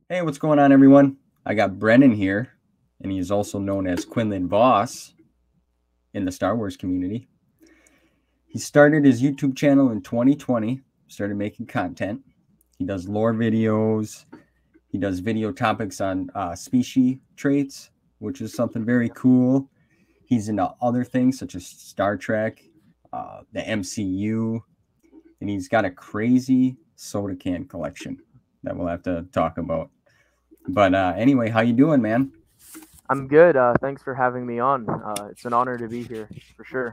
Hey, what's going on, everyone? I got Brennan here, and he is also known as Quinlan Vos in the Star Wars community. He started his YouTube channel in 2020, started making content. He does lore videos, he does video topics on species traits, which is something very cool. He's into other things such as Star Trek, the MCU, and he's got a crazy soda can collection that we'll have to talk about. But anyway, how you doing, man? I'm good. Thanks for having me on. It's an honor to be here for sure.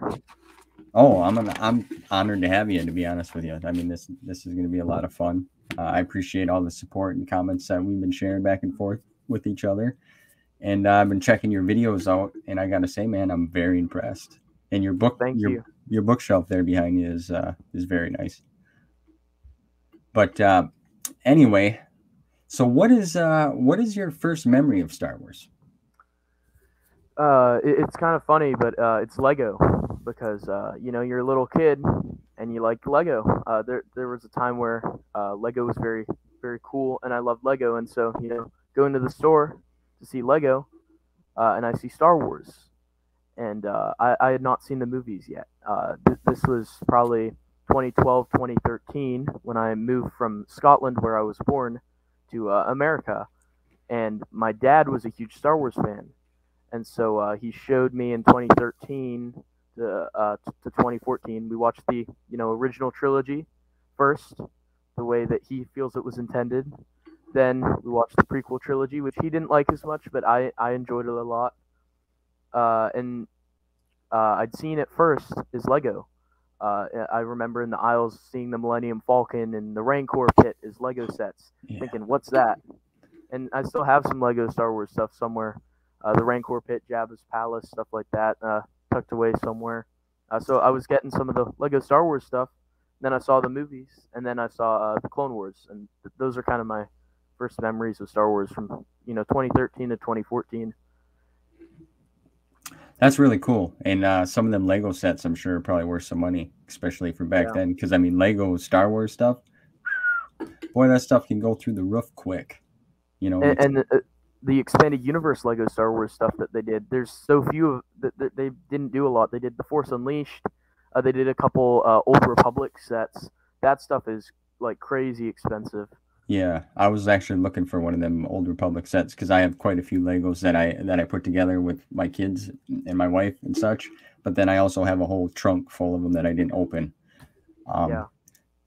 Oh, I'm honored to have you. To be honest with you, I mean this is going to be a lot of fun. I appreciate all the support and comments that we've been sharing back and forth with each other, and I've been checking your videos out, and I got to say, man, I'm very impressed. And your book, Thank your you. your bookshelf there behind you is very nice. But anyway, so what is your first memory of Star Wars? It's kind of funny, but it's Lego because you're a little kid and you like Lego. There was a time where Lego was very very cool, and I loved Lego, and so going to the store to see Lego, and I see Star Wars, and I had not seen the movies yet. This was probably 2012, 2013 when I moved from Scotland, where I was born, to America, and my dad was a huge Star Wars fan, and so he showed me in 2013 to 2014. We watched the original trilogy first, the way that he feels it was intended. Then we watched the prequel trilogy, which he didn't like as much, but I enjoyed it a lot. And I'd seen it first is Lego. I remember in the aisles seeing the Millennium Falcon and the Rancor pit as Lego sets, Yeah, thinking, "What's that?" And I still have some Lego Star Wars stuff somewhere. The Rancor pit, Jabba's palace, stuff like that, tucked away somewhere. So I was getting some of the Lego Star Wars stuff. Then I saw the movies, and then I saw the Clone Wars, and those are kind of my first memories of Star Wars from 2013 to 2014. that's really cool. And some of them Lego sets, I'm sure, are probably worth some money, especially for back Yeah, then. Because I mean, Lego Star Wars stuff, boy, that stuff can go through the roof quick. and, It's and the expanded universe Lego Star Wars stuff that they did. There's so few of that they didn't do a lot. They did the Force Unleashed. They did a couple Old Republic sets. That stuff is like crazy expensive. yeah. I was actually looking for one of them Old Republic sets because I have quite a few Legos that I put together with my kids and my wife and such. But then I also have a whole trunk full of them that I didn't open. Um, Yeah,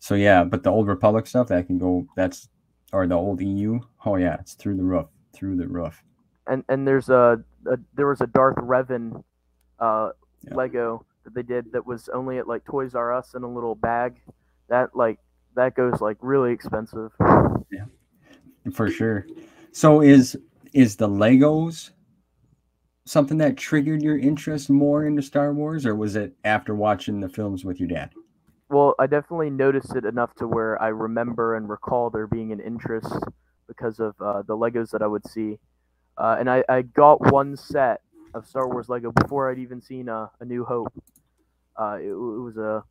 so yeah, but the Old Republic stuff that can go that's or the old EU. Oh yeah, it's through the roof. and there was a Darth Revan uh, Yeah, Lego that they did that was only at like Toys R Us in a little bag. That like that goes like really expensive. yeah, for sure. So is the Legos something that triggered your interest more into Star Wars, or was it after watching the films with your dad? Well, I definitely noticed it enough to where I remember and recall there being an interest because of the Legos that I would see. And I got one set of Star Wars Lego before I'd even seen A New Hope. It was a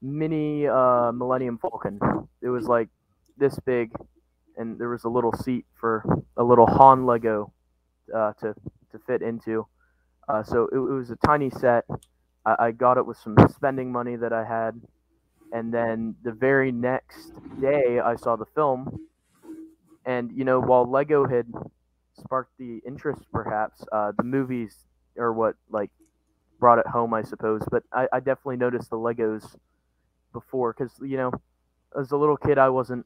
mini Millennium Falcon. It was like this big, and there was a little seat for a little Han Lego to fit into. So it was a tiny set. I got it with some spending money that I had, and then the very next day I saw the film, and while Lego had sparked the interest, perhaps the movies are what like brought it home, I suppose. But I definitely noticed the Legos before because as a little kid I wasn't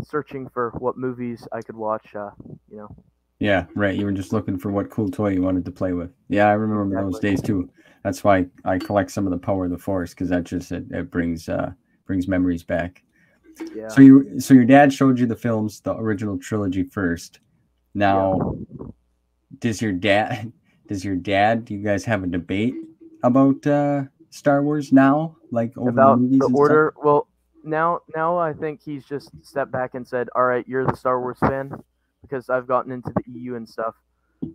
searching for what movies I could watch. You know Yeah, right. You were just looking for what cool toy you wanted to play with. Yeah, I remember those exactly. days too. That's why I collect some of the Power of the Force because that just it brings memories back. Yeah, So your dad showed you the films, the original trilogy first. yeah. Now, does your dad do you guys have a debate about Star Wars now, like over the About the movies and stuff? order, well, now I think he's just stepped back and said, "All right, you're the Star Wars fan," because I've gotten into the EU and stuff.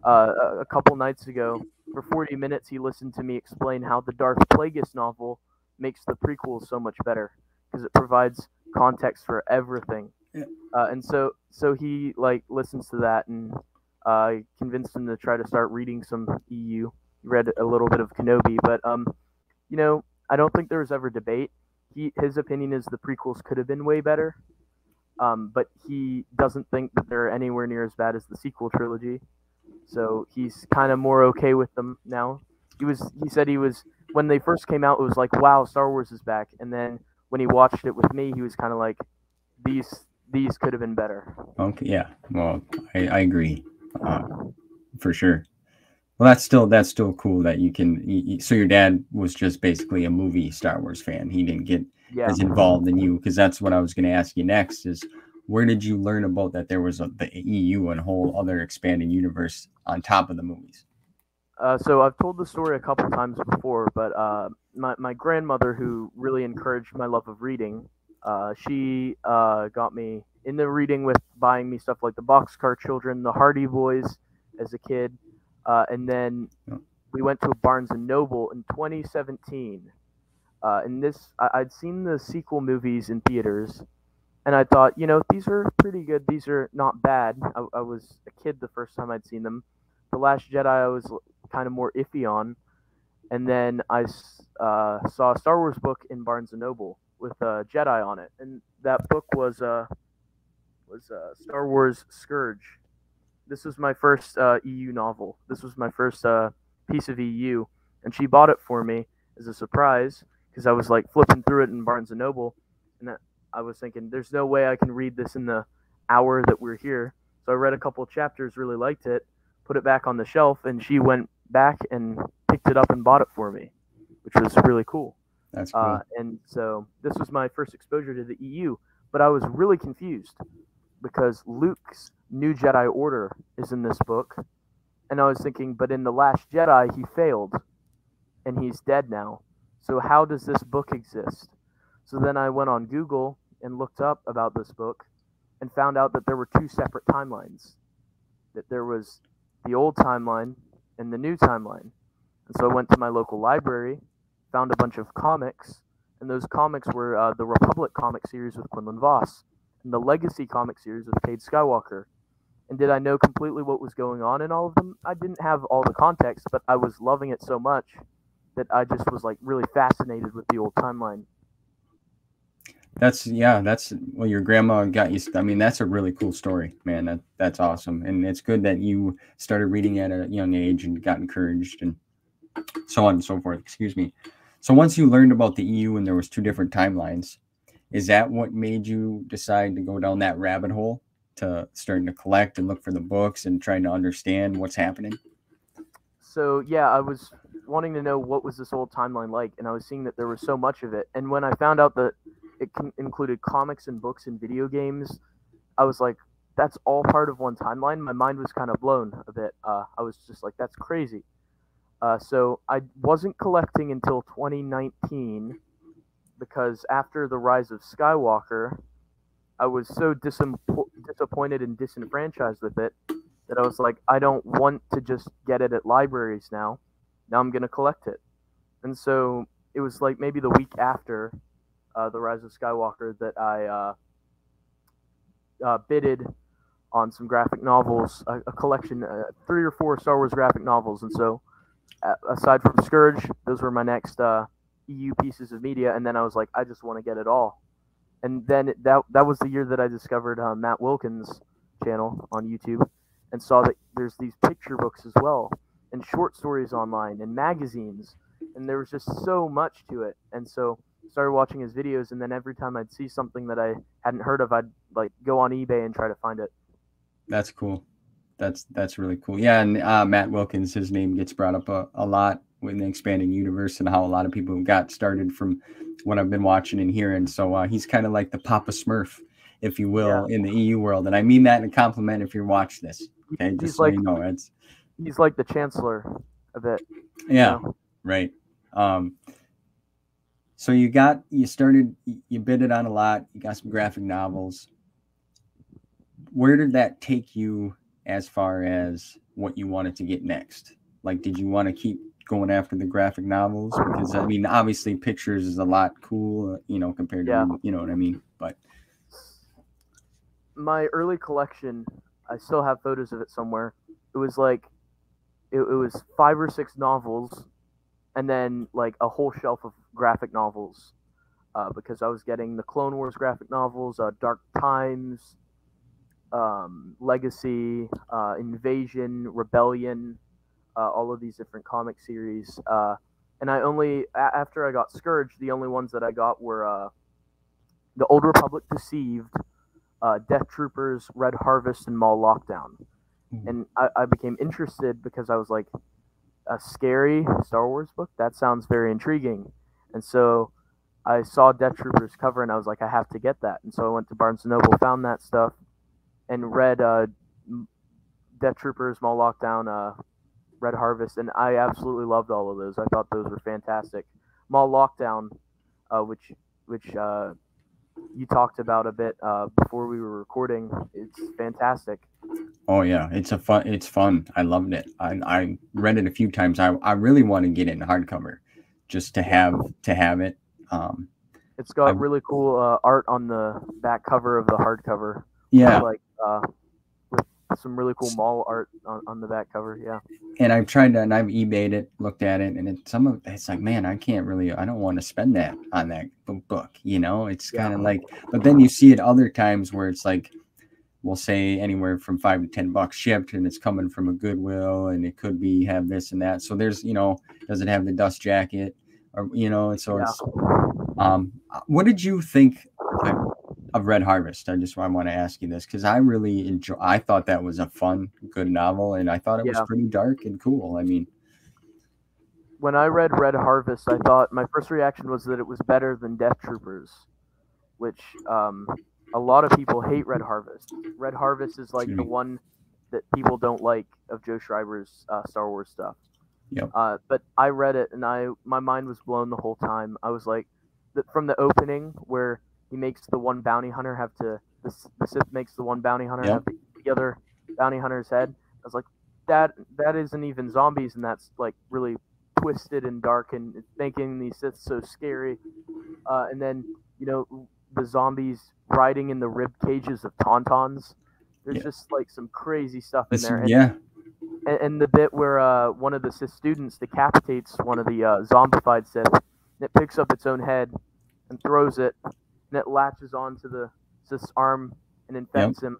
A couple nights ago, for 40 minutes, he listened to me explain how the Darth Plagueis novel makes the prequels so much better because it provides context for everything. Yeah. And so he like listens to that, and convinced him to try to start reading some EU. He read a little bit of Kenobi, but you know, I don't think there was ever debate. His opinion is the prequels could have been way better, but he doesn't think that they're anywhere near as bad as the sequel trilogy. So he's kind of more okay with them now. He said he was when they first came out, it was like, wow, Star Wars is back, and then when he watched it with me, he was kind of like, these could have been better. Okay. Yeah. Well, I agree, for sure. Well, that's still cool that you can. So your dad was just basically a movie Star Wars fan. He didn't get Yeah. as involved in you, because that's what I was going to ask you next. Is where did you learn about that there was the EU and a whole other expanding universe on top of the movies? So I've told the story a couple times before, but my grandmother, who really encouraged my love of reading, she got me into reading with buying me stuff like the Boxcar Children, the Hardy Boys as a kid, and then we went to a Barnes and Noble in 2017. And I'd seen the sequel movies in theaters, and I thought, these are pretty good. These are not bad. I was a kid the first time I'd seen them. The Last Jedi I was kind of more iffy on, and then I saw a Star Wars book in Barnes and Noble with a Jedi on it, and that book was Star Wars Scourge. This was my first EU novel. This was my first piece of EU, and she bought it for me as a surprise because I was like flipping through it in Barnes and Noble, and I was thinking, there's no way I can read this in the hour that we're here. So I read a couple of chapters, really liked it, put it back on the shelf, and she went back and picked it up and bought it for me, which was really cool. That's cool. And so this was my first exposure to the EU, but I was really confused because Luke's New Jedi Order is in this book, and I was thinking, but in The Last Jedi, he failed, and he's dead now. So how does this book exist? So then I went on Google and looked up about this book and found out that there were two separate timelines. That there was the old timeline and the new timeline. And so I went to my local library, found a bunch of comics, and those comics were the Republic comic series with Quinlan Vos and the Legacy comic series with Cade Skywalker. And did I know completely what was going on in all of them? I didn't have all the context, but I was loving it so much that I just was like really fascinated with the old timeline. That's well, your grandma got you. I mean, that's a really cool story, man. That's awesome, and it's good that you started reading at a young age and got encouraged, and so on and so forth. Excuse me. So once you learned about the EU and there was two different timelines, is that what made you decide to go down that rabbit hole to starting to collect and look for the books and trying to understand what's happening? So yeah, I was wanting to know what was this old timeline like, and I was seeing that there was so much of it. And when I found out that it included comics and books and video games, I was like, that's all part of one timeline. My mind was kind of blown a bit. I was just like, that's crazy. So I wasn't collecting until 2019 because after the Rise of Skywalker, I was so disappointed and disenfranchised with it that I was like, I don't want to just get it at libraries now. Now I'm going to collect it. And so it was like maybe the week after the Rise of Skywalker that I bidded on some graphic novels, a collection, 3 or 4 Star Wars graphic novels. And so aside from Scourge, those were my next EU pieces of media. And then I was like, I just want to get it all. And then that was the year that I discovered Matt Wilkins' channel on YouTube and saw that there's these picture books as well and short stories online and magazines. And there was just so much to it. And so started watching his videos, and then every time I'd see something that I hadn't heard of, I'd like go on eBay and try to find it. That's cool. That's really cool. Yeah, and Matt Wilkins, his name gets brought up a lot in the expanding universe and how a lot of people got started from what I've been watching and hearing. So he's kind of like the Papa Smurf, if you will, in the EU world. And I mean that in a compliment if you watch this. Okay, just so you know, he's like the chancellor of it. Yeah, right. So you bid it on a lot. You got some graphic novels. Where did that take you as far as what you wanted to get next? Like, did you want to keep going after the graphic novels? Because I mean, obviously pictures is a lot cool, compared to, you know what I mean? But my early collection, I still have photos of it somewhere. It was like it was 5 or 6 novels, and then like a whole shelf of graphic novels. Because I was getting the Clone Wars graphic novels, Dark Times, Legacy, Invasion, Rebellion, all of these different comic series. And I only after I got Scourge, the only ones that I got were the Old Republic Deceived, Death Troopers, Red Harvest, and Maul Lockdown. And I became interested because I was like, a scary Star Wars book? That sounds very intriguing. And so I saw Death Troopers cover and I was like, I have to get that. And so I went to Barnes and Noble, found that stuff, and read Death Troopers, Maul Lockdown, Red Harvest, and I absolutely loved all of those. I thought those were fantastic. Maul Lockdown, which you talked about a bit before we were recording. It's fantastic. Oh yeah, it's fun. I loved it. I read it a few times. I really want to get it in hardcover, just to have it. It's got really cool art on the back cover of the hardcover. Yeah, like with some really cool Maul art on the back cover. Yeah. And I've tried to, and I've eBayed it, looked at it, and it's like, man, I don't want to spend that on that book. It's kind of like, but then you see it other times where it's like, we'll say anywhere from $5 to $10 shipped, and it's coming from a Goodwill, and it could be have this and that. So there's, does it have the dust jacket, or so it's. What did you think of Red Harvest? I want to ask you this because I really I thought that was a fun, good novel, and I thought it was pretty dark and cool. I mean, when I read Red Harvest, I thought my first reaction was that it was better than Death Troopers, which a lot of people hate Red Harvest. Red Harvest is like the one that people don't like of Joe Schreiber's Star Wars stuff. Yep. But I read it and my mind was blown the whole time. I was like, from the opening where he makes the one bounty hunter have to, the Sith makes the one bounty hunter have to eat the other bounty hunter's head. I was like, that isn't even zombies, and that's like really twisted and dark and making these Sith so scary. And then the zombies riding in the rib cages of tauntauns. There's just like some crazy stuff in there. And the bit where one of the Sith students decapitates one of the zombified Sith, and it picks up its own head and throws it, and it latches onto the Sith's arm and infects him.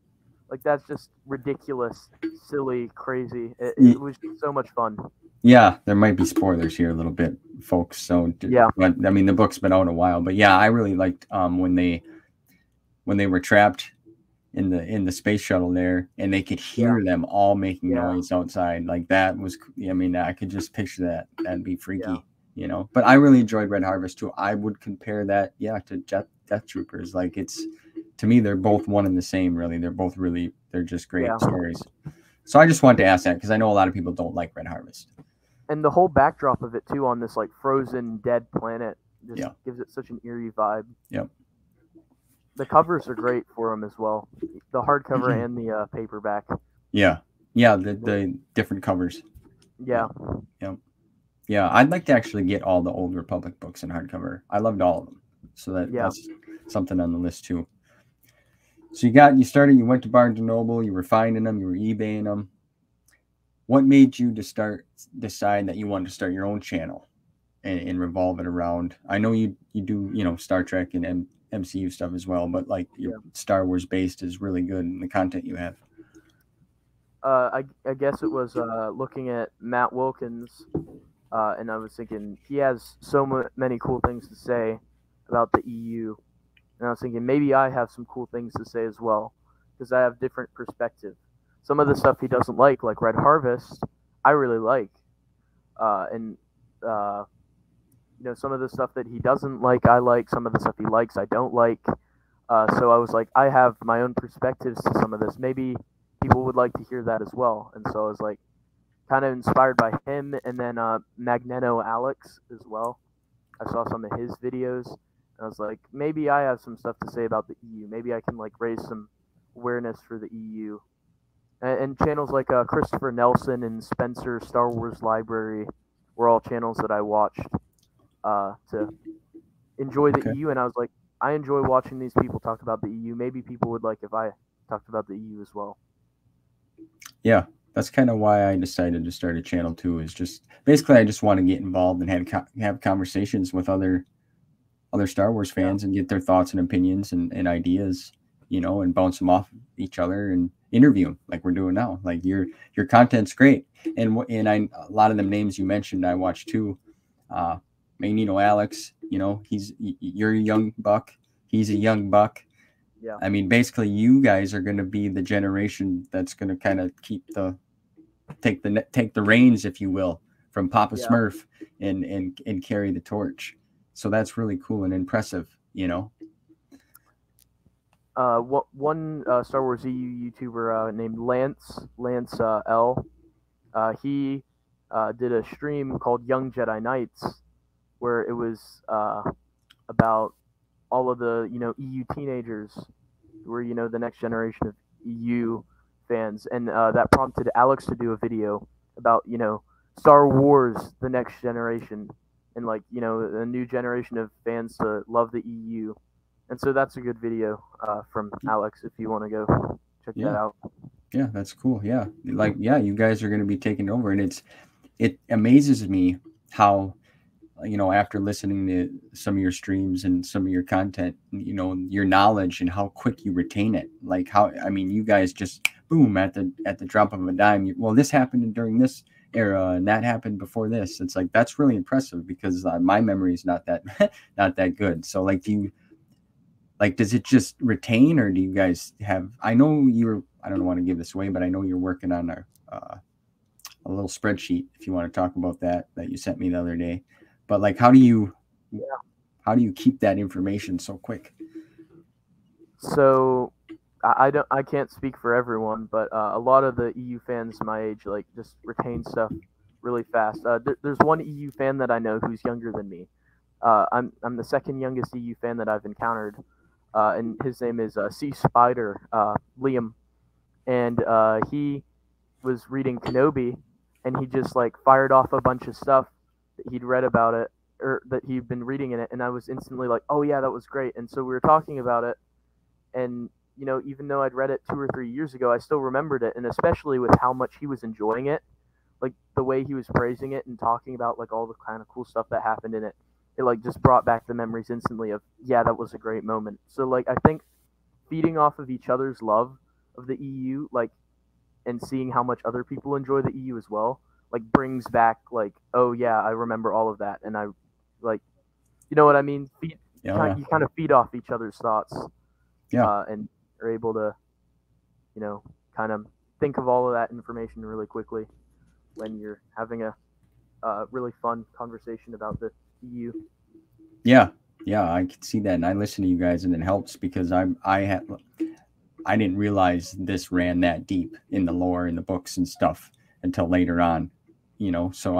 Like, that's just ridiculous, silly, crazy. It was so much fun. Yeah, there might be spoilers here a little bit, folks. So but I mean, the book's been out a while, but yeah, I really liked when they were trapped in the space shuttle there, and they could hear them all making noise outside. Like, that was, I mean, I could just picture that. That'd be freaky, But I really enjoyed Red Harvest too. I would compare that, to Death Troopers. Like, it's, to me, they're both one and the same. Really, they're just great stories. So I just wanted to ask that because I know a lot of people don't like Red Harvest. And the whole backdrop of it too, on this like frozen, dead planet, just gives it such an eerie vibe. Yep. The covers are great for them as well. The hardcover and the paperback. Yeah. The different covers. Yeah. Yep. Yeah, I'd like to actually get all the Old Republic books in hardcover. I loved all of them. So that's something on the list too. So you went to Barnes and Noble, you were finding them, you were eBaying them. What made you decide that you wanted to start your own channel and revolve it around? I know you do, Star Trek and MCU stuff as well, but like your Star Wars based is really good in the content you have. I guess it was looking at Matt Wilkins, and I was thinking he has so many cool things to say about the EU, and I was thinking maybe I have some cool things to say as well, because I have different perspective. Some of the stuff he doesn't like Red Harvest, I really like, and some of the stuff that he doesn't like, I like. Some of the stuff he likes, I don't like. So I was like, I have my own perspectives to some of this. Maybe people would like to hear that as well. And so I was like, kind of inspired by him, and then Magneto Alex as well. I saw some of his videos, and I was like, maybe I have some stuff to say about the EU. Maybe I can like raise some awareness for the EU. And channels like Christopher Nelson and Spencer Star Wars Library were all channels that I watched to enjoy the EU. And I was like, I enjoy watching these people talk about the EU. Maybe people would like if I talked about the EU as well. Yeah, that's kind of why I decided to start a channel too. Is just basically I just want to get involved and have conversations with other Star Wars Yeah, fans and get their thoughts and opinions and ideas, and bounce them off each other and interview them like we're doing now. Like your content's great, and a lot of them names you mentioned I watch too. Magneto Alex, you're a young buck. He's a young buck. yeah, I mean, basically, you guys are going to be the generation that's going to kind of take the reins, if you will, from Papa yeah. Smurf and carry the torch. So that's really cool and impressive. One Star Wars EU YouTuber named Lance L. He did a stream called Young Jedi Knights, where it was about all of the EU teenagers who were the next generation of EU fans, and that prompted Alex to do a video about Star Wars, the next generation, and like a new generation of fans to love the EU. And so that's a good video from Alex if you want to go check that Yeah. out. Yeah, that's cool. Yeah. Like, yeah, you guys are going to be taking over. And it amazes me how, after listening to some of your streams and some of your content, your knowledge and how quick you retain it. Like I mean, you guys just boom at the drop of a dime. Well, this happened during this era and that happened before this. It's like, that's really impressive because my memory is not that, not that good. So like, does it just retain, or do you guys have? I know I don't want to give this away, but I know you're working on a little spreadsheet. If you want to talk about that you sent me the other day, but like, how do you keep that information so quick? So I can't speak for everyone, but a lot of the EU fans my age like just retain stuff really fast. There's one EU fan that I know who's younger than me. I'm the second youngest EU fan that I've encountered, and his name is Sea Spider Liam, and he was reading Kenobi, and he just like fired off a bunch of stuff that he'd read about it or that he'd been reading in it, and I was instantly like, oh yeah, that was great. And so we were talking about it, and even though I'd read it 2 or 3 years ago, I still remembered it, and especially with how much he was enjoying it, like the way he was praising it and talking about like all the kind of cool stuff that happened in it. It like just brought back the memories instantly of, yeah, that was a great moment. So like I think feeding off of each other's love of the EU, like, and seeing how much other people enjoy the EU as well, like brings back like, oh yeah, I remember all of that, and I like, you know what I mean? You kind of feed off each other's thoughts, and are able to, kind of think of all of that information really quickly when you're having a really fun conversation about the EU. Yeah, I can see that, and I listen to you guys, and it helps because I didn't realize this ran that deep in the lore in the books and stuff until later on, So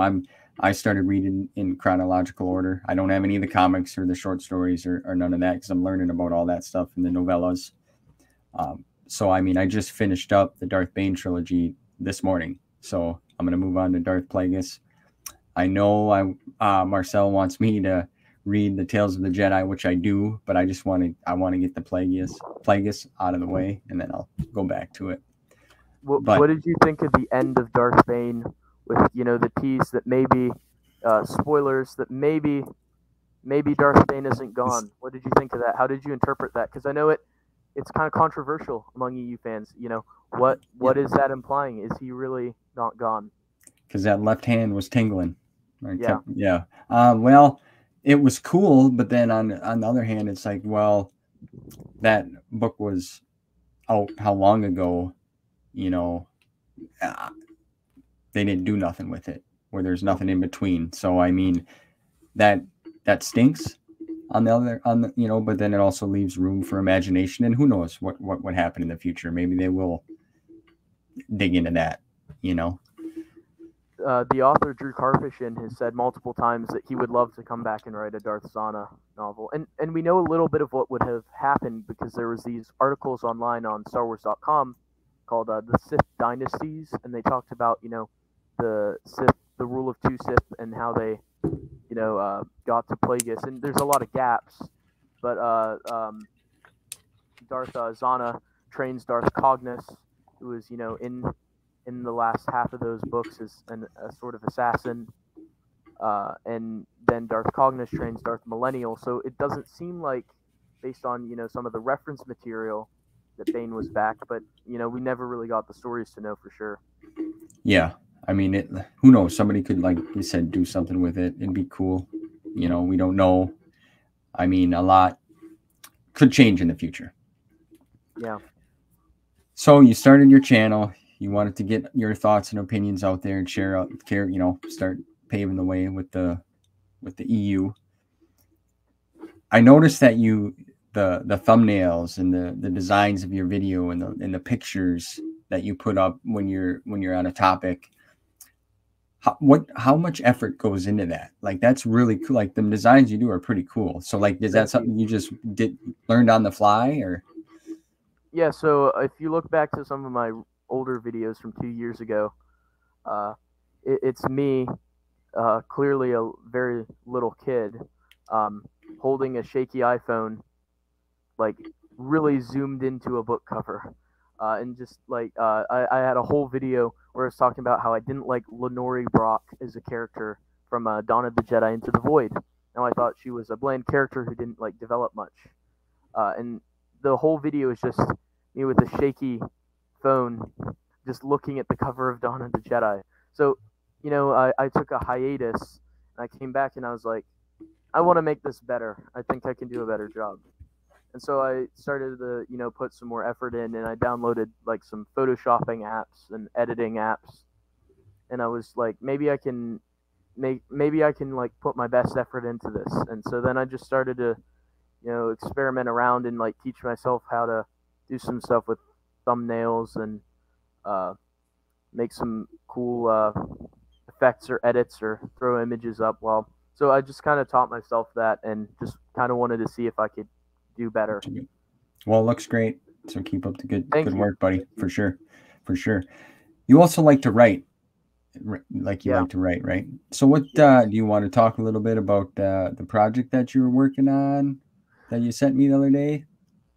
I started reading in chronological order. I don't have any of the comics or the short stories or none of that because I'm learning about all that stuff in the novellas. So I mean, I just finished up the Darth Bane trilogy this morning, so I'm gonna move on to Darth Plagueis. I know Marcel wants me to read the Tales of the Jedi, which I do, but I want to get the Plagueis out of the way, and then I'll go back to it. What did you think of the end of Darth Bane with the tease that maybe spoilers that maybe Darth Bane isn't gone? What did you think of that? How did you interpret that? Because I know it's kind of controversial among EU fans. What is that implying? Is he really not gone? Because that left hand was tingling. Well, it was cool, but then on the other hand, it's like, well, that book was out how long ago? They didn't do nothing with it, where there's nothing in between. So I mean, that stinks. But then it also leaves room for imagination, and who knows what happened in the future. Maybe they will dig into that. The author Drew Karpyshyn has said multiple times that he would love to come back and write a Darth Zana novel, and we know a little bit of what would have happened because there was these articles online on StarWars.com called "The Sith Dynasties," and they talked about the Sith, the rule of two Sith, and how they got to Plagueis, and there's a lot of gaps, but Darth Zana trains Darth Cognis, who is, you know, in the last half of those books is a sort of assassin. And then Darth Cognis trains Darth Millennial. So it doesn't seem like, based on, you know, some of the reference material, that Bane was back, but, you know, we never really got the stories to know for sure. Yeah, I mean, who knows? Somebody could, like you said, do something with it. It'd be cool. You know, we don't know. I mean, a lot could change in the future. Yeah. So you started your channel. You wanted to get your thoughts and opinions out there and share out, you know, start paving the way with the EU. I noticed that the thumbnails and the designs of your video and the pictures that you put up when you're on a topic. How much effort goes into that? Like, that's really cool. Like, the designs you do are pretty cool. So, like, is that something you just learned on the fly, or? Yeah, so if you look back to some of my older videos from 2 years ago, it's me, clearly a very little kid, holding a shaky iPhone, like really zoomed into a book cover. And just like I had a whole video where I was talking about how I didn't like Lenore Brock as a character from Dawn of the Jedi Into the Void. Now I thought she was a bland character who didn't like develop much. And the whole video is just me with a shaky phone, just looking at the cover of Dawn of the Jedi. So, you know, I took a hiatus, and I came back and I was like, I want to make this better. I think I can do a better job. And so I started to, you know, put some more effort in, and I downloaded like some photoshopping apps and editing apps. And I was like, maybe I can like put my best effort into this. And so then I just started to, you know, experiment around and like teach myself how to do some stuff with thumbnails and make some cool effects or edits or throw images up. So I just kind of taught myself that and just kind of wanted to see if I could do better. Well, it looks great. So keep up the good work, buddy. For sure. You also like to write, like you like to write, right? So what do you want to talk a little bit about the project that you were working on that you sent me the other day?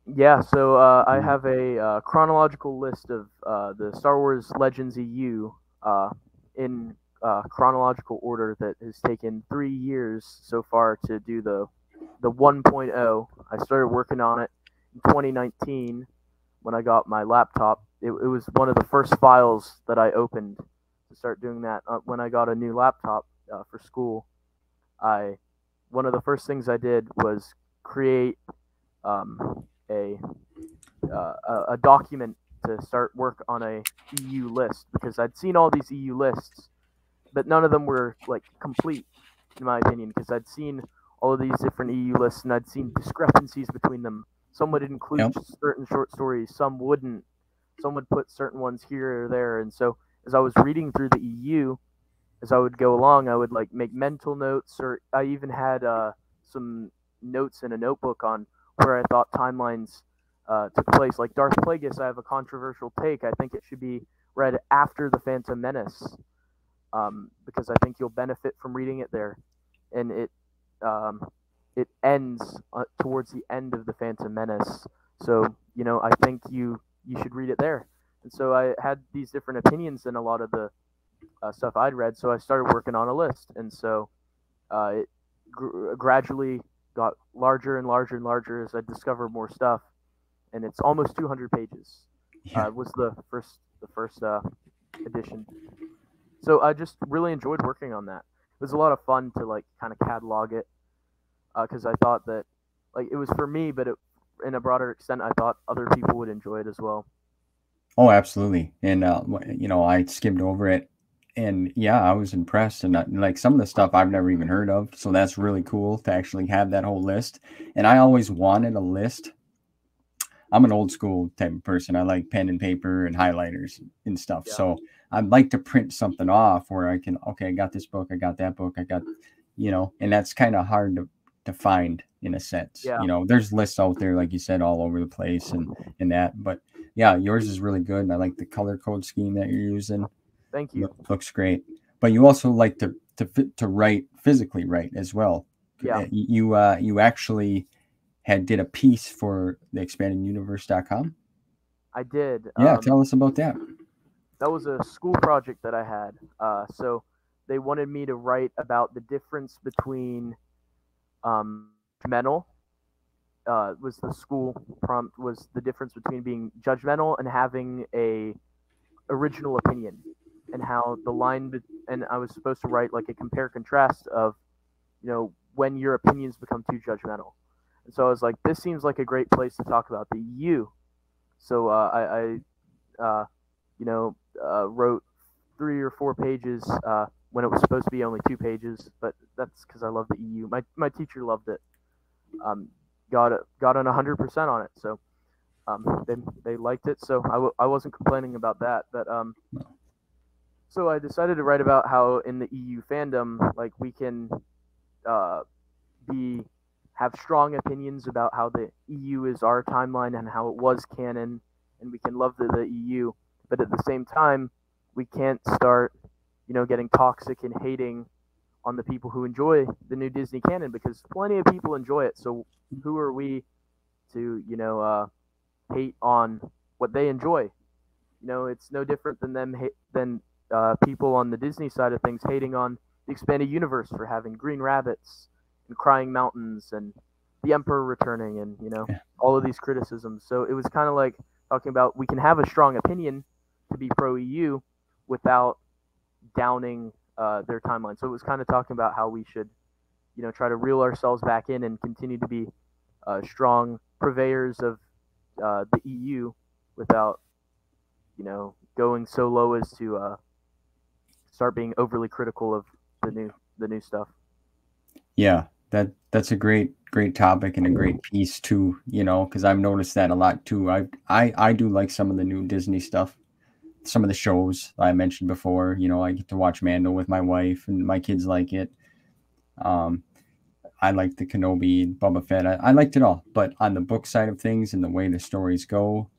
Yeah, so I have a chronological list of the Star Wars Legends EU in chronological order that has taken 3 years so far to do the 1.0. I started working on it in 2019 when I got my laptop. It was one of the first files that I opened to start doing that. When I got a new laptop for school, one of the first things I did was create a document to start work on a EU list, because I'd seen all these EU lists, but none of them were like complete, in my opinion, because I'd seen all of these different EU lists and I'd seen discrepancies between them. Some would include certain short stories, some wouldn't. Some would put certain ones here or there. And so as I was reading through the EU, as I would go along, I would like make mental notes, or I even had some notes in a notebook on where I thought timelines took place. Like Darth Plagueis, I have a controversial take. I think it should be read after The Phantom Menace, because I think you'll benefit from reading it there. And it ends towards the end of The Phantom Menace. So, you know, I think you should read it there. And so I had these different opinions in a lot of the stuff I'd read, so I started working on a list. And so it gradually got larger and larger and larger as I discovered more stuff. And it's almost 200 pages. Was the first edition. So I just really enjoyed working on that. It was a lot of fun to like kind of catalog it, because I thought that like it was for me, but in a broader extent, I thought other people would enjoy it as well. Oh, absolutely. And you know, I skimmed over it, and yeah, I was impressed. And like some of the stuff I've never even heard of, so that's really cool to actually have that whole list. And I always wanted a list. I'm an old school type of person. I like pen and paper and highlighters and stuff. Yeah. So I'd like to print something off where I can, okay, I got this book, I got that book, I got, you know, and that's kind of hard to find in a sense. Yeah. You know, there's lists out there, like you said, all over the place and that. But yeah, yours is really good. And I like the color code scheme that you're using. Thank you. Looks great. But you also like to write, physically write as well. Yeah. You actually did a piece for the expandinguniverse.com. I did. Yeah, tell us about that. That was a school project that I had. So they wanted me to write about the difference between judgmental. Was the school prompt was the difference between being judgmental and having a original opinion, and how the and I was supposed to write like a compare contrast of, when your opinions become too judgmental. And so I was like, this seems like a great place to talk about the EU. So I wrote 3 or 4 pages when it was supposed to be only 2 pages, but that's because I love the EU. My teacher loved it. Got an 100% on it, so they liked it. So I wasn't complaining about that. But so I decided to write about how in the EU fandom, like, we can be have strong opinions about how the EU is our timeline and how it was canon, and we can love the EU, but at the same time, we can't start, getting toxic and hating on the people who enjoy the new Disney canon, because plenty of people enjoy it. So who are we to, hate on what they enjoy? It's no different than people on the Disney side of things hating on the expanded universe for having green rabbits and crying mountains and the Emperor returning, and all of these criticisms. So it was kind of like talking about, we can have a strong opinion to be pro EU without downing their timeline. So it was kind of talking about how we should, try to reel ourselves back in and continue to be strong purveyors of the EU without, going so low as to start being overly critical of the new stuff. Yeah, that's a great topic and a great piece too, because I've noticed that a lot too. I do like some of the new Disney stuff, some of the shows I mentioned before. I get to watch Mando with my wife, and my kids like it. I like the Kenobi and Boba Fett. I liked it all, but on the book side of things and the way the stories go,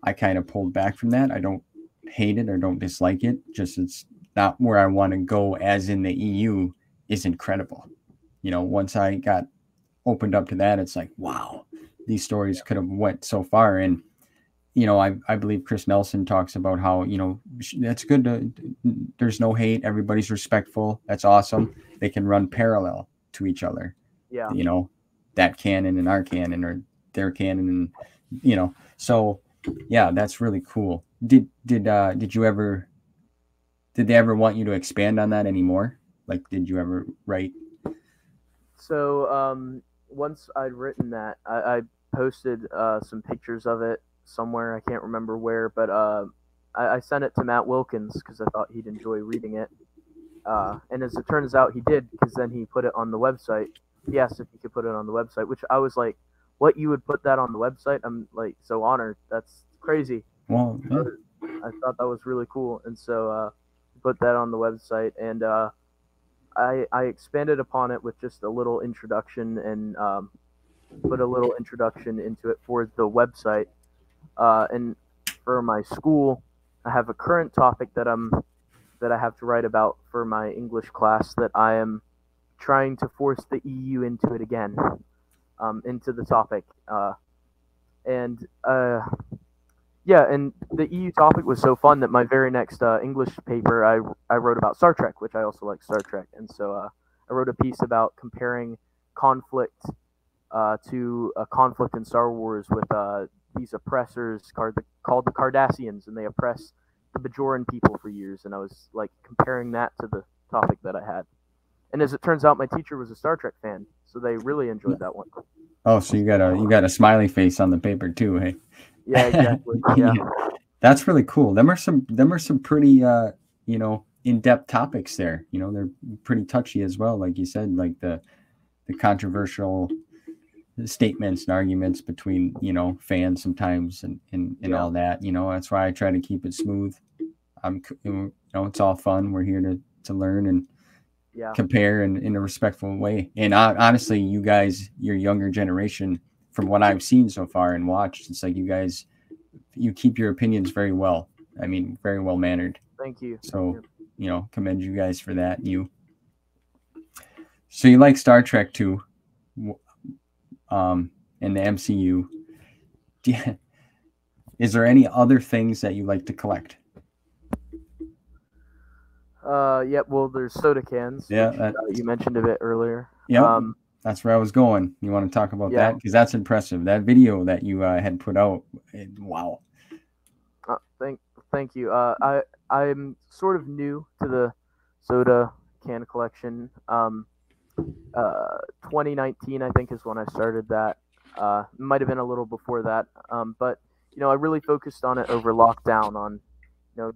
I kind of pulled back from that. I don't hate it or don't dislike it. Just it's not where I want to go. As in the EU is incredible. Once I got opened up to that, it's like, wow, these stories could have went so far. And, I believe Chris Nelson talks about how, that's good. There's no hate. Everybody's respectful. That's awesome. They can run parallel to each other. Yeah. That canon and our canon, or their canon. And, so yeah, that's really cool. Did they ever want you to expand on that anymore? Like, did you ever write? So once I'd written that, I posted some pictures of it somewhere. I can't remember where, but I sent it to Matt Wilkins because I thought he'd enjoy reading it. And as it turns out, he did, because then he put it on the website. He asked if he could put it on the website, which I was like, what, you would put that on the website? I'm like so honored. That's crazy. Well, yeah. I thought that was really cool. And so put that on the website, and I expanded upon it with just a little introduction, and put a little introduction into it for the website. And for my school, I have a current topic that I have to write about for my English class, that I am trying to force the EU into it again, into the topic. And the EU topic was so fun that my very next English paper, I wrote about Star Trek, which I also like Star Trek. And so I wrote a piece about comparing conflict to a conflict in Star Wars with these oppressors called the Cardassians, and they oppress the Bajoran people for years. And I was like comparing that to the topic that I had. And as it turns out, my teacher was a Star Trek fan, so they really enjoyed that one. Oh, so you got a smiley face on the paper too, hey? Yeah, exactly. Yeah. That's really cool. Them are some pretty in-depth topics there. They're pretty touchy as well, like you said, like the controversial statements and arguments between fans sometimes, and all that. That's why I try to keep it smooth. It's all fun. We're here to learn and compare in a respectful way. And honestly, you guys, your younger generation, from what I've seen so far and watched, it's like you keep your opinions very well. I mean, very well mannered. Thank you. So, commend you guys for that. So you like Star Trek too, and the MCU. Is there any other things that you like to collect? Yeah, well, there's soda cans, Yeah, which you mentioned a bit earlier. yep, that's where I was going. You want to talk about Yeah. that? Because that's impressive. That video that you had put out, wow. Uh, thank, thank you. I'm sort of new to the soda can collection. 2019, I think, is when I started that. Might have been a little before that. But I really focused on it over lockdown, on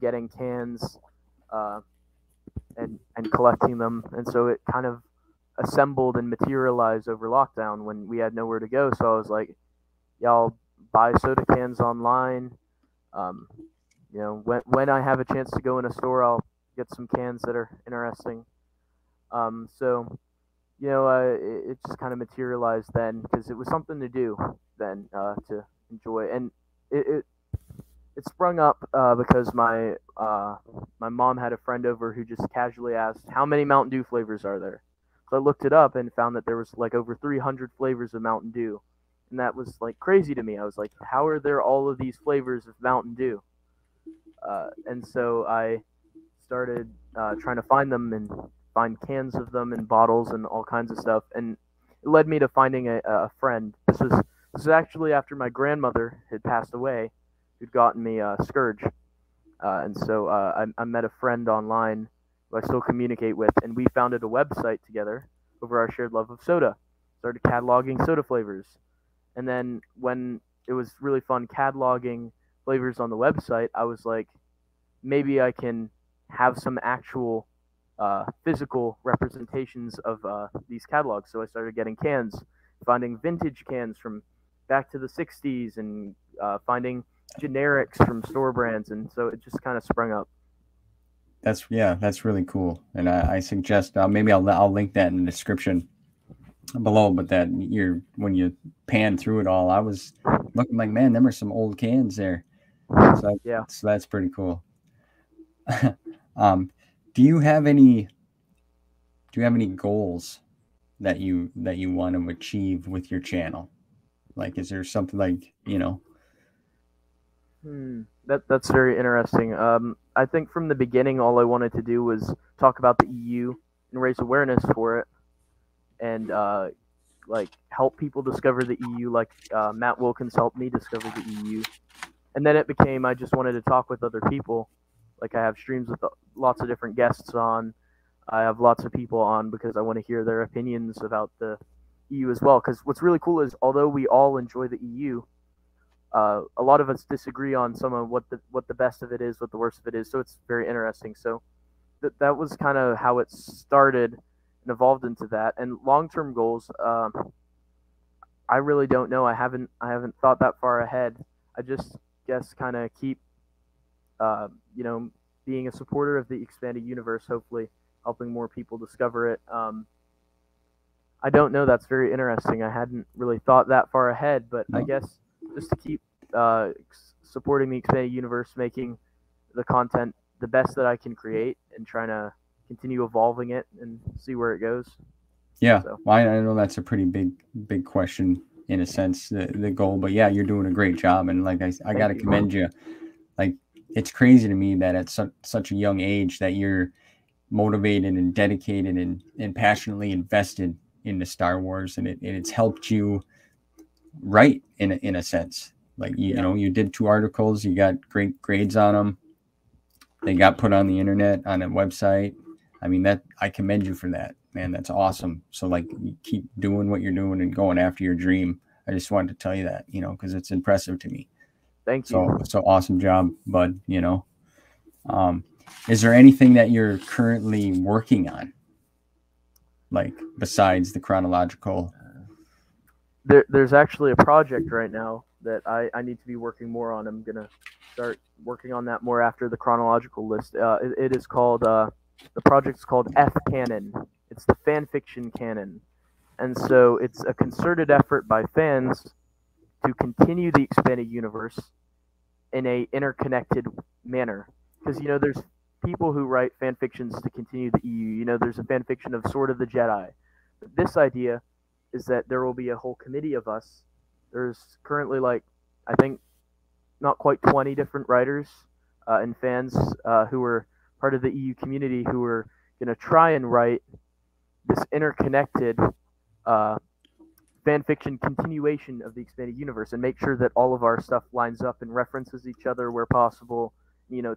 getting cans, uh, and collecting them, and so it kind of assembled and materialized over lockdown when we had nowhere to go. So I was like, yeah, I'll buy soda cans online. Um, when I have a chance to go in a store, I'll get some cans that are interesting. So it just kind of materialized then because it was something to do then, to enjoy, and it it sprung up because my mom had a friend over who just casually asked, how many Mountain Dew flavors are there? So I looked it up and found that there was like over 300 flavors of Mountain Dew, and that was like crazy to me. I was like, how are there all of these flavors of Mountain Dew? And so I started trying to find them and find cans of them and bottles and all kinds of stuff, and it led me to finding a friend. This was actually after my grandmother had passed away, who'd gotten me Scourge, and so I met a friend online who I still communicate with, and we founded a website together over our shared love of soda. Started cataloging soda flavors, and then when it was really fun cataloging flavors on the website, I was like, maybe I can have some actual physical representations of these catalogs. So I started getting cans, finding vintage cans from back to the 60s, and finding generics from store brands. And so it just kind of sprung up. That's really cool. And I suggest maybe I'll link that in the description below. But that when you pan through it all, I was looking like, man, them are some old cans there. Yeah. So that's pretty cool. um, do you have any goals that you want to achieve with your channel? Like, is there something like, That's very interesting. I think from the beginning, all I wanted to do was talk about the EU and raise awareness for it, and like help people discover the EU, like Matt Wilkins helped me discover the EU. And then it became, I just wanted to talk with other people. Like I have streams with lots of different guests on. I have lots of people on because I want to hear their opinions about the EU as well. Because what's really cool is, although we all enjoy the EU, a lot of us disagree on some of what the best of it is, what the worst of it is. So it's very interesting. So that was kind of how it started and evolved into that. And long term goals, I really don't know. I haven't thought that far ahead. I just guess kind of keep uh, you know being a supporter of the expanded universe, hopefully helping more people discover it. I don't know. That's very interesting. I hadn't really thought that far ahead, but I guess just to keep supporting the expanded universe, making the content the best that I can create, and trying to continue evolving it and see where it goes. Yeah, so. Well, I know that's a pretty big question in a sense, the goal, but yeah, you're doing a great job, and like I got to commend you. Like, it's crazy to me that at such a young age that you're motivated and dedicated and passionately invested into Star Wars, and it's helped you write in a sense. Like you did 2 articles, you got great grades on them. They got put on the internet on a website. I mean, that I commend you for that, man. That's awesome. So like, you keep doing what you're doing and going after your dream. I just wanted to tell you that, because it's impressive to me. Thank you. So awesome job, bud. Is there anything that you're currently working on, like besides the chronological? There's actually a project right now that I need to be working more on. I'm gonna start working on that more after the chronological list. It is called the project's called F Canon. It's the fan fiction canon, and so it's a concerted effort by fans to continue the expanded universe in a interconnected manner. Because there's people who write fan fictions to continue the EU. There's a fan fiction of Sword of the Jedi. But this idea is that there will be a whole committee of us. There's currently, like, I think not quite 20 different writers and fans who were part of the EU community who were going to try and write this interconnected fan fiction continuation of the expanded universe and make sure that all of our stuff lines up and references each other where possible,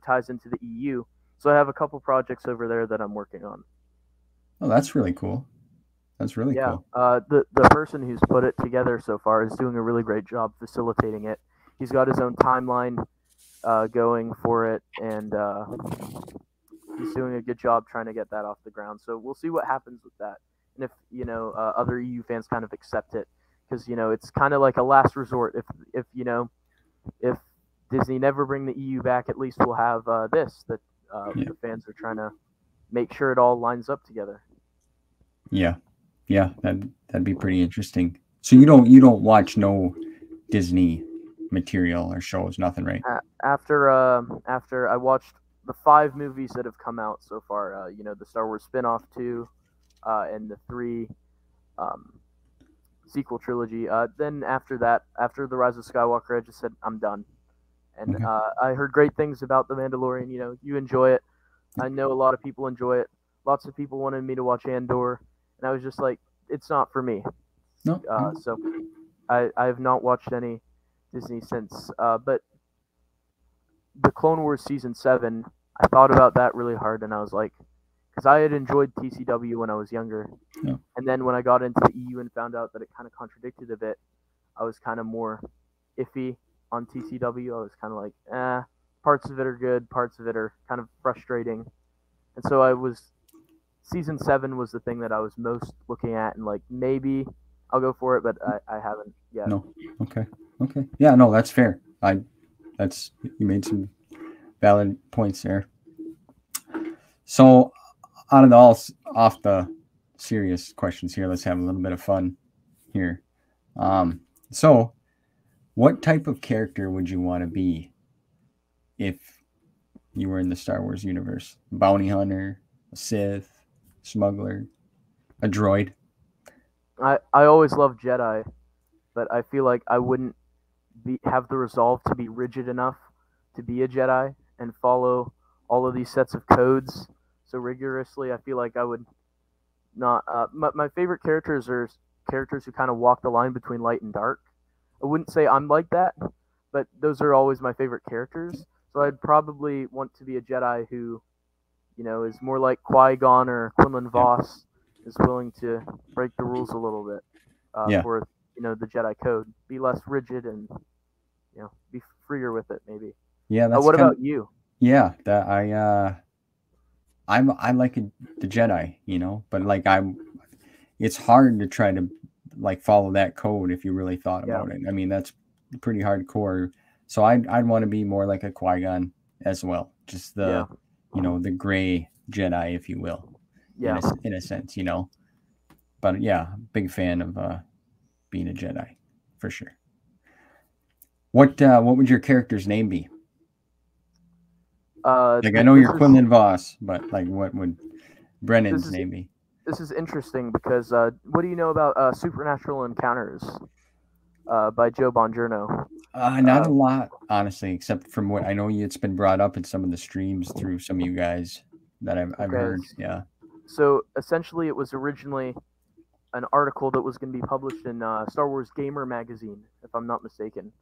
ties into the EU. So I have a couple projects over there that I'm working on. Oh, that's really cool. That's really cool. The person who's put it together so far is doing a really great job facilitating it. He's got his own timeline going for it, and he's doing a good job trying to get that off the ground. So we'll see what happens with that, and if other EU fans kind of accept it, because it's kind of like a last resort. If Disney never bring the EU back, at least we'll have this that the fans are trying to make sure it all lines up together. Yeah, that'd be pretty interesting. So you don't watch no Disney material or shows, nothing, right? After I watched the 5 movies that have come out so far, the Star Wars spin-off 2, and the 3 sequel trilogy. Then after that, after The Rise of Skywalker, I just said I'm done. And Okay. I heard great things about The Mandalorian. You enjoy it. I know a lot of people enjoy it. Lots of people wanted me to watch Andor, and I was just like, it's not for me. No. So I have not watched any Disney since. But the Clone Wars season 7, I thought about that really hard, and I was like, because I had enjoyed TCW when I was younger, and then when I got into the EU and found out that it kind of contradicted a bit, I was kind of more iffy on TCW. I was kind of like, parts of it are good, parts of it are kind of frustrating, and so season 7 was the thing that I was most looking at, and like maybe I'll go for it, but I haven't yet. No. Okay. Yeah, no, that's fair. You made some valid points there. So, out of off the serious questions here, let's have a little bit of fun here. So, what type of character would you want to be if you were in the Star Wars universe? Bounty hunter, a Sith, smuggler, a droid? I always loved Jedi, but I feel like I wouldn't have the resolve to be rigid enough to be a Jedi and follow all of these sets of codes so rigorously. I feel like I would not. My favorite characters are characters who kind of walk the line between light and dark. I wouldn't say I'm like that, but those are always my favorite characters. So I'd probably want to be a Jedi who, is more like Qui-Gon or Quinlan Vos, is willing to break the rules a little bit for the Jedi code, be less rigid and be freer with it maybe. Yeah, that's what about you? Yeah, that I like the Jedi, but like it's hard to try to like follow that code if you really thought about it. I mean, that's pretty hardcore. So I'd want to be more like a Qui-Gon as well, just the the gray Jedi, if you will, in a sense, But yeah, big fan of being a Jedi for sure. What would your character's name be? Like I know you're Quinlan Vos, but like what would Brennan's name be? This is interesting because what do you know about Supernatural Encounters by Joe Bongiorno? Not a lot, honestly, except from what I know. It's been brought up in some of the streams through some of you guys that I've heard. Yeah. So essentially, it was originally an article that was going to be published in Star Wars Gamer magazine, if I'm not mistaken.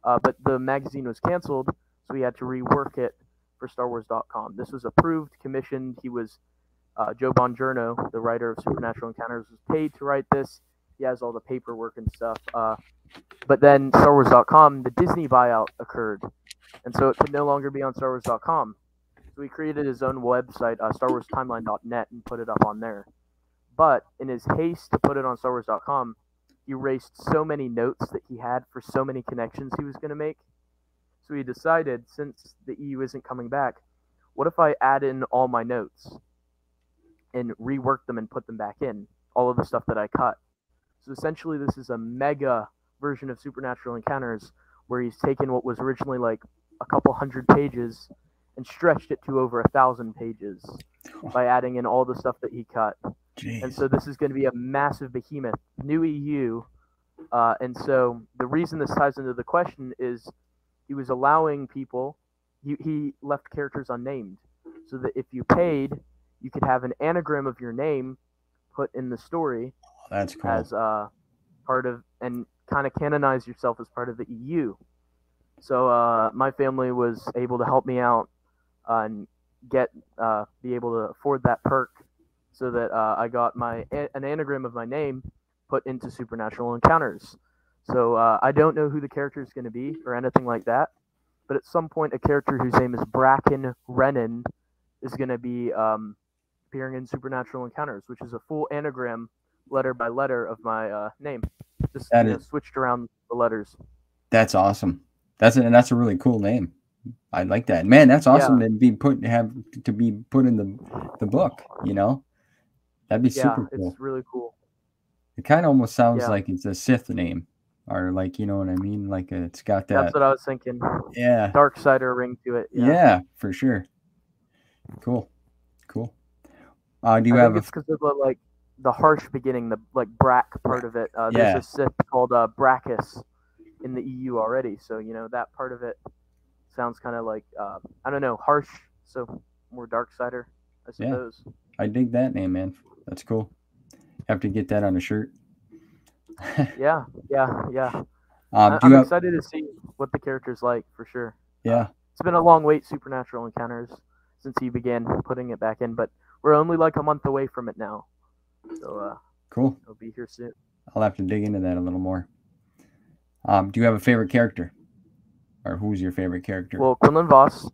But the magazine was canceled, so we had to rework it for StarWars.com. This was approved, commissioned. He was Joe Bongiorno, the writer of Supernatural Encounters, was paid to write this. He has all the paperwork and stuff. But then StarWars.com, the Disney buyout occurred, and so it could no longer be on StarWars.com. So he created his own website, StarWarsTimeline.net, and put it up on there. But in his haste to put it on StarWars.com, he erased so many notes that he had for so many connections he was going to make. So he decided, since the EU isn't coming back, what if I add in all my notes and rework them and put them back in, all of the stuff that I cut. So essentially this is a mega version of Supernatural Encounters where he's taken what was originally like a couple hundred pages and stretched it to over 1,000 pages by adding in all the stuff that he cut. Jeez. And so this is going to be a massive behemoth, new EU. And so the reason this ties into the question is he was allowing people. He left characters unnamed, so that if you paid, you could have an anagram of your name put in the story That's cool. as part of, and kind of canonize yourself as part of the EU. So my family was able to help me out and be able to afford that perk, so that I got an anagram of my name put into Supernatural Encounters. So I don't know who the character is going to be or anything like that, but at some point a character whose name is Bracken Renan is going to be appearing in Supernatural Encounters, which is a full anagram, letter by letter, of my name. Just switched around the letters. That's awesome. That's a really cool name. I like that. Man, that's awesome to be put in the book, you know? That'd be super cool. It's really cool. It kind of almost sounds like it's a Sith name, or like, you know what I mean? Like it's got that. That's what I was thinking. Yeah. Darksider ring to it. Yeah, for sure. Cool. Do you I have think it's because of the harsh beginning, the Brack part of it. There's a Sith called Brackus in the EU already, so that part of it sounds kind of like I don't know, harsh, so more Darksider, I suppose. Yeah. I dig that name, man. That's cool. Have to get that on a shirt. yeah. I'm excited to see what the character's like, for sure. Yeah. It's been a long wait, Supernatural Encounters, since he began putting it back in, but we're only like a month away from it now. So cool. It'll be here soon. I'll have to dig into that a little more. Do you have a favorite character? Or who's your favorite character? Well, Quinlan Vos.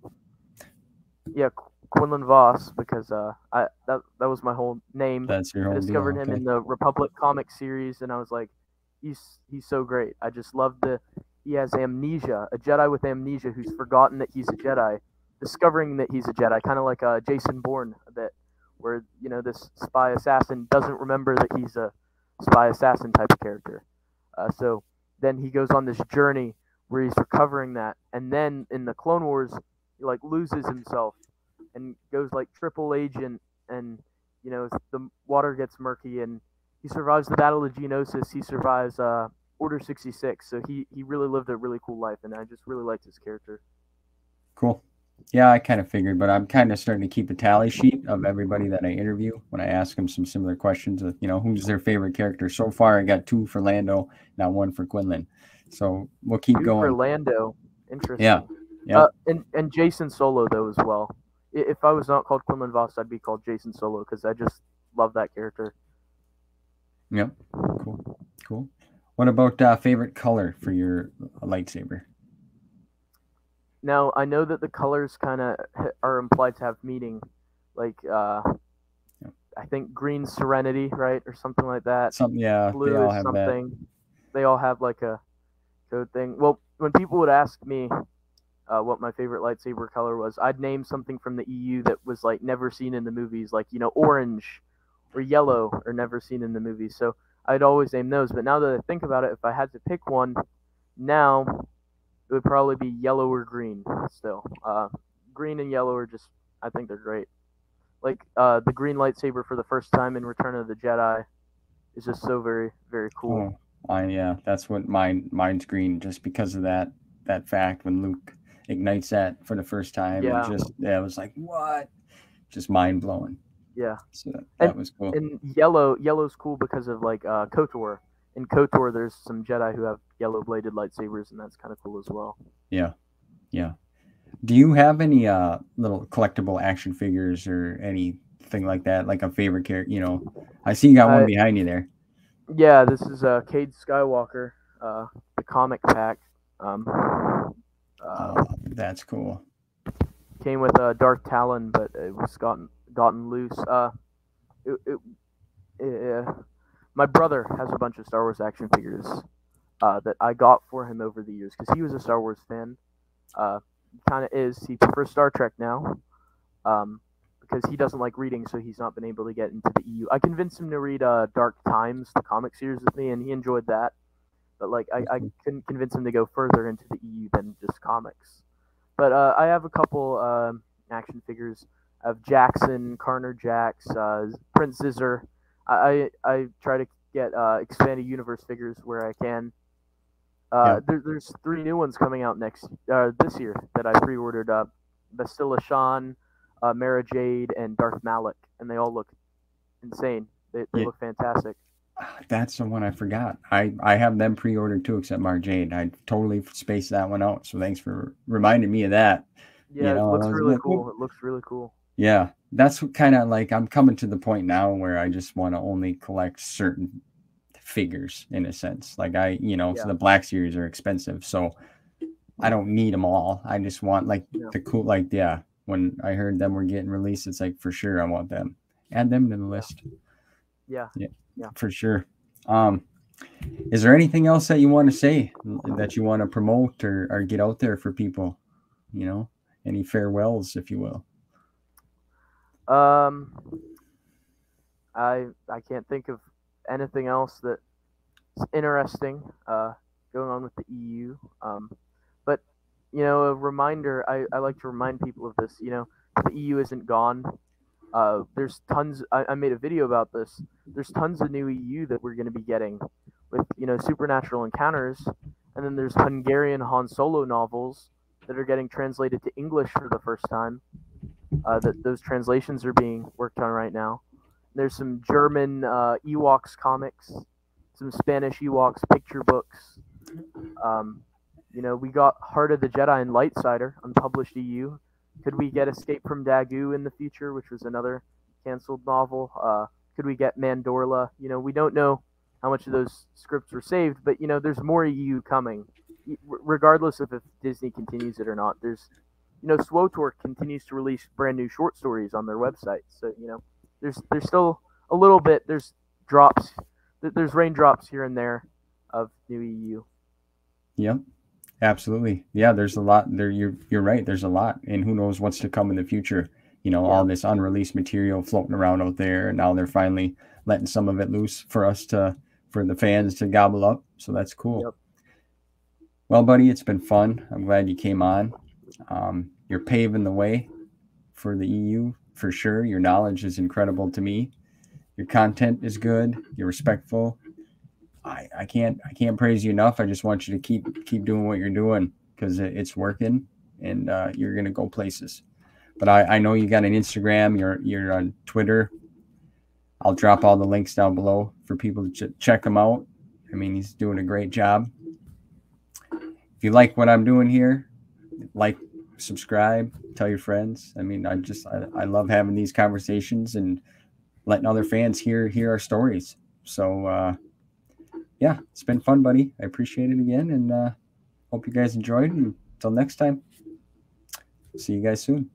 Yeah, Quinlan Vos, because that was my whole name. That's your whole I discovered deal. him in the Republic comic series, and I was like, he's so great. I just love he has amnesia, a Jedi with amnesia who's forgotten that he's a Jedi, discovering that he's a Jedi, kind of like Jason Bourne a bit, where this spy assassin doesn't remember that he's a spy assassin type of character. So then he goes on this journey where he's recovering that, and then in the Clone Wars, he loses himself and goes triple agent, and the water gets murky, and he survives the Battle of Geonosis. He survives Order 66, so he really lived a really cool life, and I just really liked his character. Cool. Yeah, I kind of figured, but I'm kind of starting to keep a tally sheet of everybody that I interview when I ask them some similar questions of, who's their favorite character. So far, I got 2 for Lando, now 1 for Quinlan. So we'll keep 2 going. for Lando. Interesting. Yeah. And Jason Solo, though, as well. If I was not called Quinlan Vos, I'd be called Jason Solo, because I just love that character. Yep. Cool. What about favorite color for your lightsaber? Now, I know that the colors kind of are implied to have meaning, I think green Serenity, right, or something like that. Blue they all is have something. that. They all have a code thing. Well, when people would ask me what my favorite lightsaber color was, I'd name something from the EU that was never seen in the movies, orange or yellow, or never seen in the movies. So I'd always name those. But now that I think about it, if I had to pick one now, it would probably be yellow or green still. Green and yellow are just, I think they're great. The green lightsaber for the first time in Return of the Jedi is just so very, very cool. Yeah, that's what mine's green, just because of that fact when Luke ignites that for the first time. Yeah. It was like, what? Just mind blowing. Yeah. So that was cool. And yellow's cool because of KOTOR. In KOTOR, there's some Jedi who have yellow-bladed lightsabers, and that's kind of cool as well. Yeah. Do you have any little collectible action figures or anything like that, like a favorite character? I see you got one behind you there. Yeah, this is Cade Skywalker, the comic pack. That's cool. Came with Darth Talon, but it was gotten loose. My brother has a bunch of Star Wars action figures that I got for him over the years, because he was a Star Wars fan. Kind of is. He prefers Star Trek now, because he doesn't like reading, so he's not been able to get into the EU. I convinced him to read Dark Times, the comic series, with me, and he enjoyed that. But I couldn't convince him to go further into the EU than just comics. But I have a couple action figures of Jackson, Karner Jax, Prince Zizzer. I try to get expanded universe figures where I can. Yeah. There's 3 new ones coming out this year that I pre-ordered. Bastilla Shan, Mara Jade, and Darth Malik, and they all look insane. They Yeah. look fantastic. That's the one I forgot. I have them pre-ordered too, except Mara Jade. I totally spaced that one out. So thanks for reminding me of that. Yeah, it I looks was really like, cool. It looks really cool. yeah, that's kind of like I'm coming to the point now where I just want to only collect certain figures in a sense. Like so Yeah, the Black Series are expensive, so I don't need them all. I just want like yeah, the cool, like, yeah. When I heard them were getting released, it's like for sure I want them. Add them to the yeah, list. yeah, Yeah, yeah. for sure. Um, is there anything else that you want to say that you want to promote or get out there for people? Any farewells, if you will. Um, I can't think of anything else that's interesting going on with the EU. But a reminder. I like to remind people of this. The EU isn't gone. There's tons. I made a video about this. There's tons of new EU that we're going to be getting with supernatural encounters, and then there's Hungarian Han Solo novels that are getting translated to English for the first time. That those translations are being worked on right now. There's some German Ewoks comics, some Spanish Ewoks picture books. Um, we got Heart of the Jedi and Lightsider, unpublished EU. Could we get Escape from Dagu in the future, which was another canceled novel? Could we get Mandorla? We don't know how much of those scripts were saved, but there's more EU coming, regardless of if Disney continues it or not. There's, SWOTOR continues to release brand new short stories on their website, so there's still a little bit. There's drops, there's raindrops here and there of new EU. Yep. Absolutely. Yeah, there's a lot there. You're right. There's a lot, and who knows what's to come in the future. Yeah, All this unreleased material floating around out there, and now they're finally letting some of it loose for the fans to gobble up. So that's cool. yep, Well, buddy, it's been fun. I'm glad you came on. You're paving the way for the EU for sure. Your knowledge is incredible to me. Your content is good. You're respectful. I can't praise you enough. I just want you to keep doing what you're doing because it's working, and you're gonna go places. But I know you got an Instagram. You're on Twitter. I'll drop all the links down below for people to check him out. I mean, he's doing a great job. If you like what I'm doing here, like, subscribe, tell your friends. I mean, I love having these conversations and letting other fans hear our stories. So yeah, it's been fun, buddy. I appreciate it again, and hope you guys enjoyed. And until next time, see you guys soon.